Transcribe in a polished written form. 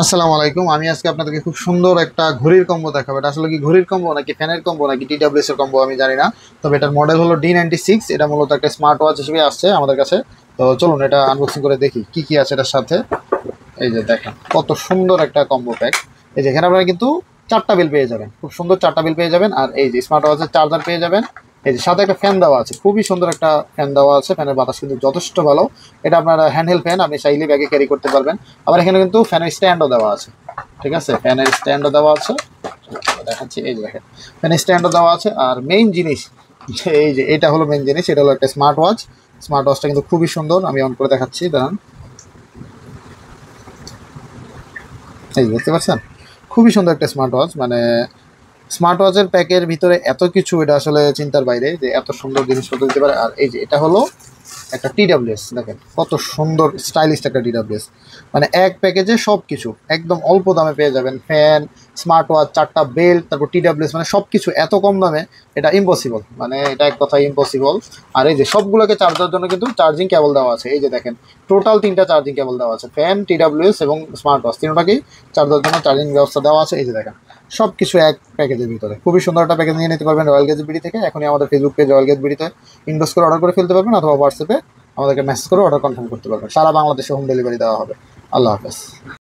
আসসালামু আলাইকুম। আমি আজকে আপনাদেরকে খুব সুন্দর একটা ঘড়ির কম্বো দেখাবো। এটা আসলে কি ঘড়ির কম্বো নাকি ফ্যানের কম্বো নাকি টিডব্লিউএস এর কম্বো আমি জানি না। তবে এটার মডেল হলো D96। এটা মূলত একটা স্মার্ট ওয়াচ হিসেবে আসছে আমাদের কাছে। তো চলুন এটা আনবক্সিং করে দেখি কি কি আছে এটার সাথে। এই যে দেখেন কত সুন্দর একটা কম্বো প্যাক। এই যে এখানে আপনারা কিন্তু 4টা বিল পেয়ে যাবেন, খুব সুন্দর 4টা বিল পেয়ে যাবেন। আর এই যে স্মার্ট ওয়াচের চার্জার পেয়ে যাবেন। এই যে সাথে একটা ফ্যান দেওয়া আছে, খুবই সুন্দর একটা ফ্যান দেওয়া আছে। ফ্যানের বাতাস কিন্তু যথেষ্ট ভালো। এটা আপনার হ্যান্ডহেল্ড ফ্যান, আপনি চাইলে ব্যাগে ক্যারি করতে পারবেন। আবার এখানে কিন্তু ফ্যানের স্ট্যান্ডও দেওয়া আছে। ঠিক আছে, ফ্যানের স্ট্যান্ডও দেওয়া আছে। দেখাচ্ছি, এই যে দেখেন ফ্যানের স্ট্যান্ডও দেওয়া আছে। আর মেইন জিনিস এই যে এটা হলো মেইন জিনিস, এটা হলো একটা স্মার্ট ওয়াচ। স্মার্ট ওয়াচটা কিন্তু খুবই সুন্দর, আমি অন করে দেখাচ্ছি, দাঁড়ান। এই দেখতে পাচ্ছেন, খুবই সুন্দর একটা স্মার্ট ওয়াচ। মানে স্মার্ট ওয়াচের প্যাকের ভিতরে এত কিছু, এটা আসলে চিন্তার বাইরে যে এত সুন্দর জিনিসপত্র দিতে পারে। আর এই যে এটা হলো একটা টিডব্লিউএস, দেখেন কত সুন্দর স্টাইলিশ একটা টিডব্লিউএস। মানে এক প্যাকেজে সব কিছু একদম অল্প দামে পেয়ে যাবেন। ফ্যান, স্মার্ট ওয়াচ, 4টা বেল্ট, তারপর টিডব্লিউএস, মানে সব কিছু এত কম দামে, এটা ইম্পসিবল। মানে এটা এক কথায় ইম্পসিবল। আর এই যে সবগুলোকে চার্জ দেওয়ার জন্য কিন্তু চার্জিং কেবল দেওয়া আছে। এই যে দেখেন টোটাল 3টা চার্জিং কেবল দেওয়া আছে। ফ্যান, টিডব্লিউএস এবং স্মার্ট ওয়াচ, তিনটাকেই চার্জ দেওয়ার জন্য চার্জিং ব্যবস্থা দেওয়া আছে। এই যে দেখেন সব কিছু এক প্যাকেজের ভিতরে। খুবই সুন্দর একটা প্যাকেজ নিয়ে নিতে পারবেন রয়্যাল গেজ বিডি থেকে। এখনই আমাদের ফেসবুক পেজ রয়্যাল গেজ বিডিতে ইনবক্স করে অর্ডার করে ফেলতে পারবেন, অথবা হোয়াটসঅ্যাপে আমাদেরকে মেসেজ করে অর্ডার কনফার্ম করতে পারবেন। সারা বাংলাদেশে হোম ডেলিভারি দেওয়া হবে। আল্লাহ হাফেজ।